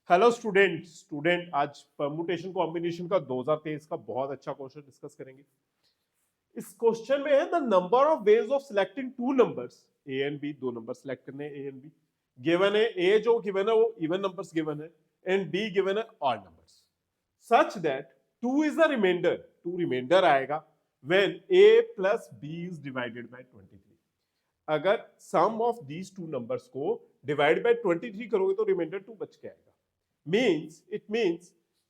Hello student आज permutation combination का 2023 का बहुत अच्छा क्वेश्चन डिस्कस करेंगे। इस क्वेश्चन में है the number of ways of selecting two numbers A and B. दो नंबर सिलेक्ट करने हैं ए एंड बी। गिवन है ए जो गिवन है वो इवन नंबर्स गिवन है एंड बी गिवन है odd numbers such that two is the remainder. Two remainder आएगा when A plus B is divided by 23। अगर sum of these two numbers को divide by 23 करोगे तो reminder 2 बच के आएगा। इट मीन्स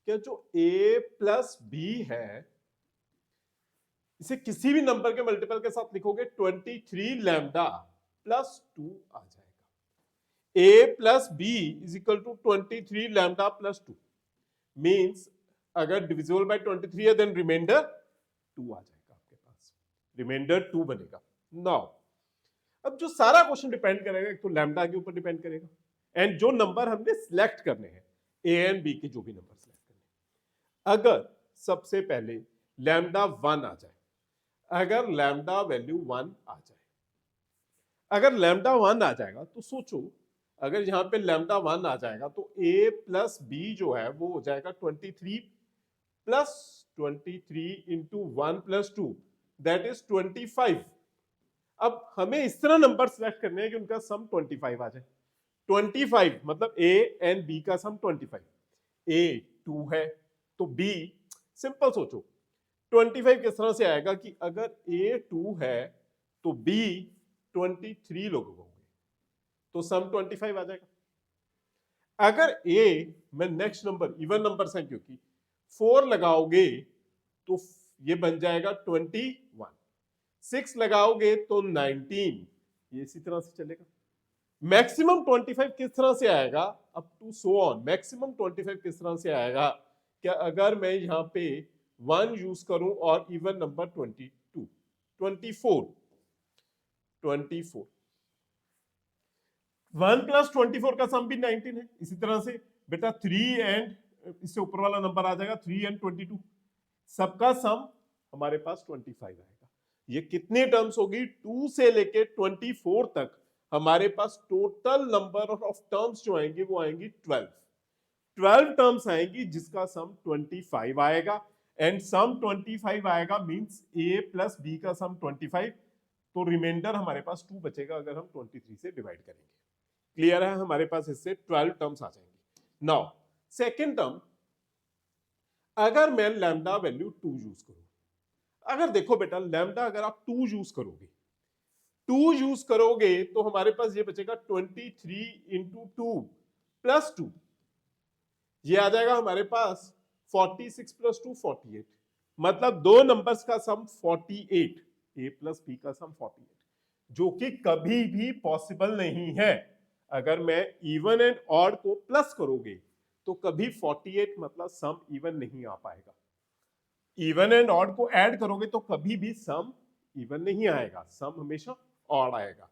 कि जो a प्लस बी है इसे किसी भी नंबर के मल्टीपल के साथ लिखोगे 23 लैम्डा प्लस 2 आ जाएगा। a plus B is equal to 23 lambda plus 2 means अगर डिविजिबल बाय 23 है देन रिमाइंडर 2 आ जाएगा। आपके पास रिमाइंडर 2 बनेगा। नाउ अब जो सारा क्वेश्चन डिपेंड करेगा एक तो लैम्डा के ऊपर डिपेंड करेगा एंड जो नंबर हमने सिलेक्ट करने हैं ए एंड बी के जो भी नंबर सिलेक्ट करने। अगर सबसे पहले लैम्डा 1 आ जाए, अगर लैम्डा वैल्यू 1 आ जाए, अगर लैम्डा 1 आ जाएगा तो सोचो अगर यहां पे लैम्डा 1 आ जाएगा तो a प्लस बी जो है वो हो जाएगा 23 plus 23 into 1 plus 2 that is 25। अब हमें इस तरह नंबर सिलेक्ट करने हैं कि उनका सम 25 आ जाए। 25 मतलब a एंड b का सम 25। a 2 है तो b सिंपल सोचो 25 किस तरह से आएगा कि अगर a 2 है तो b 23 लोग होंगे तो सम 25 आ जाएगा। अगर a में नेक्स्ट नंबर इवन नंबर है क्योंकि 4 लगाओगे तो ये बन जाएगा 21। 6 लगाओगे तो 19। ये इसी तरह से चलेगा। मैक्सिमम 25 किस तरह से आएगा up to so on. Maximum 25 किस तरह से आएगा क्या अगर मैं यहां पे 1 यूज करूं और इवन नंबर 22 24 24 1 प्लस 24 का सम भी 19 है। इसी तरह से बेटा 3 एंड इससे ऊपर वाला नंबर आ जाएगा 3 एंड 22 सबका सम हमारे पास 25 आएगा। ये कितनी टर्म्स होगी 2 से लेके 24 तक हमारे पास टोटल नंबर ऑफ टर्म्स जो आएंगे वो आएंगी 12 टर्म्स आएंगी जिसका सम 25 आएगा एंड सम 25 आएगा मींस a प्लस बी का सम 25 तो रिमाइंडर हमारे पास 2 बचेगा अगर हम 23 से डिवाइड करेंगे। क्लियर है हमारे पास इससे 12 टर्म्स आ जाएंगी। नाउ सेकेंड टर्म अगर मैं लैम्डा वैल्यू 2 यूज करूं। अगर देखो बेटा लैम्डा अगर आप 2 यूज करोगे तो हमारे पास ये बचेगा 23 इंटू 2 प्लस 2 ये आ जाएगा हमारे पास 46 प्लस 2 48 मतलब दो नंबर्स का सम 48 a प्लस बी का सम 48 जो कि कभी भी पॉसिबल नहीं है। अगर मैं इवन एंड ऑड को प्लस करोगे तो कभी 48 मतलब सम इवन नहीं आ पाएगा। इवन एंड ऑड को ऐड करोगे तो कभी भी सम इवन नहीं आएगा, सम हमेशा ऑड आएगा।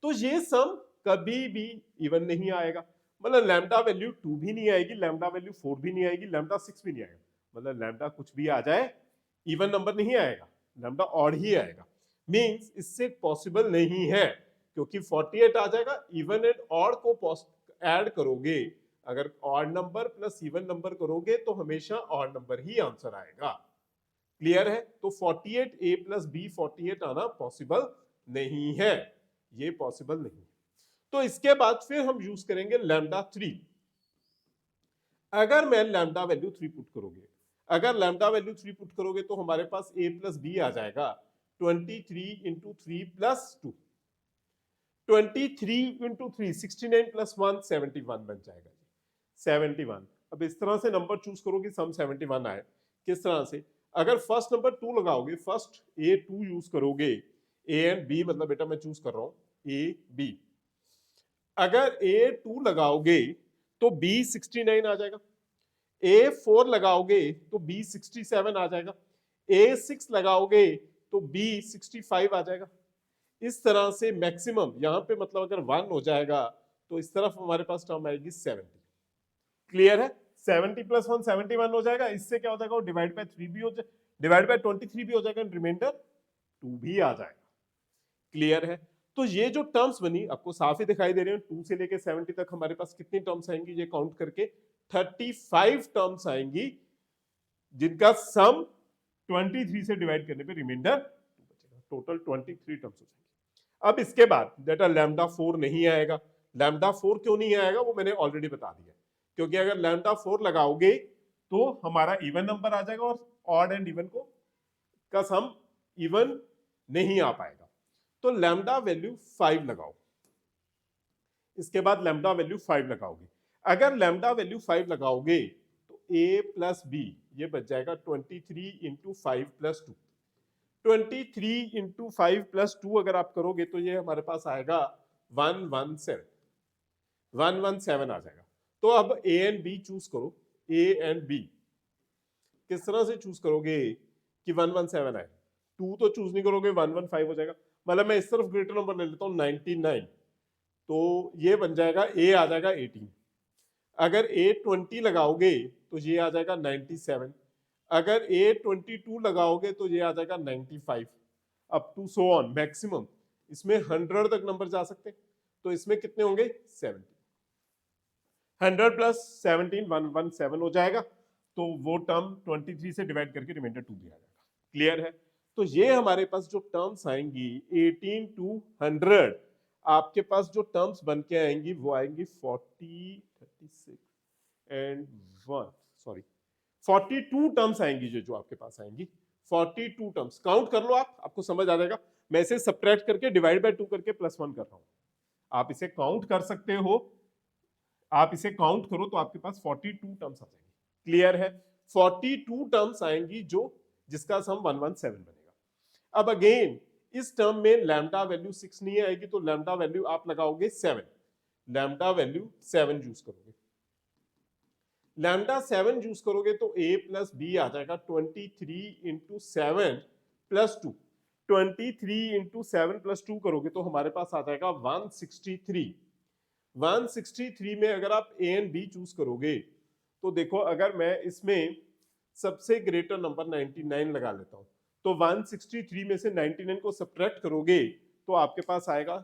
तो ये सम कभी भी इवन नहीं आएगा। मतलब लैम्डा वैल्यू 2 भी नहीं आएगी, लैम्डा वैल्यू 4 भी नहीं आएगी, लैम्डा 6 भी नहीं आएगा। मतलब लैम्डा कुछ भी आ जाए इवन नंबर नहीं आएगा, लैम्डा ऑड ही आएगा। मींस इससे पॉसिबल नहीं है क्योंकि 48 आ जाएगा। इवन एंड ऑड को ऐड करोगे, अगर odd number plus even number करोगे तो हमेशा ऑड नंबर ही आंसर आएगा। क्लियर है। तो 48 a प्लस बी 48 आना पॉसिबल नहीं है, ये पॉसिबल नहीं है। तो इसके बाद फिर हम यूज करेंगे लैम्डा 3। अगर मैं लैम्डा वैल्यू 3 पुट करोगे, अगर लैम्डा वैल्यू 3 पुट करोगे तो हमारे पास a प्लस बी आ जाएगा 23 इंटू 3 प्लस 2 23 इंटू 3 69 प्लस 1 71 बन जाएगा 71। अब इस तरह से नंबर चूज करोगे सम 71 आए। किस तरह से अगर फर्स्ट नंबर 2 लगाओगे, फर्स्ट a 2 यूज करोगे, a एंड b मतलब बेटा मैं चूज कर रहा हूं a b। अगर a 2 लगाओगे तो b 69 आ जाएगा, a 4 लगाओगे तो b 67 आ जाएगा, a 6 लगाओगे तो b 65 आ जाएगा। इस तरह से मैक्सिमम यहां पे मतलब अगर 1 हो जाएगा तो इस तरफ हमारे पास टर्म आएगी 70। क्लियर है। 70 प्लस 1 71 हो जाएगा। इससे क्या हो जाएगा डिवाइड बाय 3 भी हो जाएगा, डिवाइड बाय 23 भी हो जाएगा, रिमाइंडर 2 भी आ जाएगा। क्लियर है। तो ये जो टर्म्स बनी आपको साफ ही दिखाई दे रही है 2 से लेके 70 तक हमारे पास कितनी टर्म्स आएंगी ये काउंट करके 35 टर्म्स आएंगी जिनका सम 23 से डिवाइड करने पे रिमाइंडर बचेगा। टोटल 23 टर्म्स हो जाएंगे। अब इसके बाद डेटा लैम्डा 4 नहीं आएगा। लैम्डा 4 क्यों नहीं आएगा वो मैंने ऑलरेडी बता दिया, क्योंकि अगर लैम्डा 4 लगाओगे तो हमारा इवन नंबर आ जाएगा और ऑड एंड इवन का सम इवन नहीं आ पाएगा। तो लैम्डा वैल्यू 5 लगाओ, इसके बाद लैम्डा वैल्यू 5 लगाओगे। अगर लैम्डा वैल्यू 5 लगाओगे तो a प्लस बी ये बच जाएगा 23 इंटू 5 प्लस 2। 23 इंटू 5 प्लस 2 अगर आप करोगे तो ये हमारे पास आएगा 117 आ जाएगा। तो अब a एंड b चूज करो। a एंड b किस तरह से चूज करोगे कि 117 आए? 2 तो चूज नहीं करोगे, 115 हो जाएगा। मतलब मैं इस तरफ ग्रेटर नंबर ले लेता हूं 99, तो ये बन जाएगा a आ जाएगा 18। अगर a 20 लगाओगे तो ये आ जाएगा 97। अगर a 22 लगाओगे तो ये आ जाएगा 95 up to so on maximum. इसमें 100 तक नंबर जा सकते हैं, तो इसमें कितने होंगे 70। 100 प्लस 17 117 हो जाएगा। तो वो टर्म 23 से डिवाइड करके रिमाइंडर 2 दिया जाएगा। क्लियर है? तो ये हमारे पास जो टर्म्स आएंगी 18 टू 100, आपके पास जो टर्म्स बन के आएंगी वो आएंगी 40, 36 एंड 42 टर्म्स आएंगी जो आपके पास आएंगी। 42 टर्म्स काउंट कर लो आपको समझ आ जाएगा। मैं इसे सब्ट्रैक्ट करके डिवाइड बाय 2 करके +1 कर रहा हूं। आप इसे काउंट कर सकते हो, आप इसे काउंट करो तो आपके पास 42 टर्म्स आ जाएंगी। क्लियर है? 42 टर्म्स आएंगी जिसका सम 117 बनेगा। अब अगेन इस टर्म में लैम्डा वैल्यू 6 नहीं आएगी, तो लैम्डा वैल्यू आप लगाओगे 7। लैम्डा वैल्यू 7 यूज करोगे। लैम्डा 7 यूज करोगे तो a प्लस बी आ जाएगा 23 इंटू 7 प्लस 2। 23 इंटू 7 प्लस 2 करोगे तो हमारे पास आ जाएगा 163। 163 में अगर आप a एंड b चूज करोगे तो देखो, अगर मैं इसमें सबसे ग्रेटर नंबर 99 लगा लेता हूं तो 163 में से 99 को सब्ट्रैक्ट करोगे तो आपके पास आएगा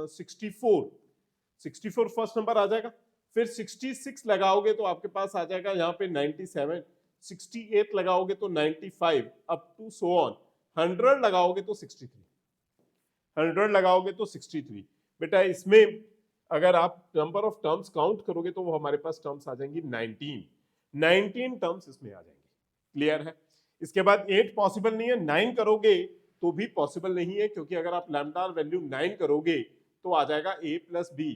64 फर्स्ट नंबर आ जाएगा। फिर 66 लगाओगे तो आपके पास आ जाएगा यहाँ पे 97। 68 लगाओगे तो 95 अप टू सो ऑन। 100 लगाओगे तो 63। 100 लगाओगे तो 63। बेटा इसमें अगर आप नंबर ऑफ टर्म्स काउंट करोगे तो वो हमारे पास टर्म्स आ जाएंगी 19 टर्म्स इसमें आ जाएंगी। क्लियर है? इसके बाद 8 पॉसिबल नहीं है, 9 करोगे तो भी पॉसिबल नहीं है, क्योंकि अगर आप लैम्डा वैल्यू 9 करोगे तो आ जाएगा a plus B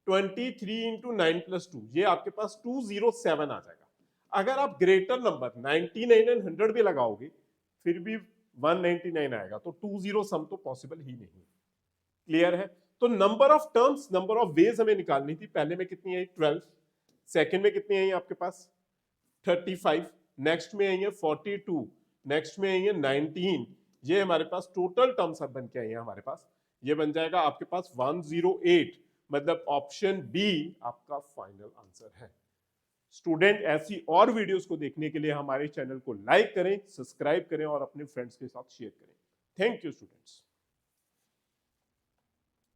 23 into 9 plus 2, ये आपके पास 207 आ जाएगा। अगर आप ग्रेटर नंबर 99 एंड 100 भी लगाओगे फिर भी 199 आएगा, तो 20 सम तो पॉसिबल ही नहीं। क्लियर है? तो number of terms, number of veg हमें निकालनी थी। पहले में कितनी आई 12, सेकंड में कितनी आई आपके पास 35, नेक्स्ट में आई है 42, नेक्स्ट में आई है 19। ये हमारे पास टोटल टर्म्स अब बन के आई है हमारे पास। ये बन जाएगा आपके पास 108, मतलब ऑप्शन बी आपका फाइनल आंसर है। स्टूडेंट ऐसी और वीडियोस को देखने के लिए हमारे चैनल को लाइक करें, सब्सक्राइब करें और अपने फ्रेंड्स के साथ शेयर करें। Thank you students.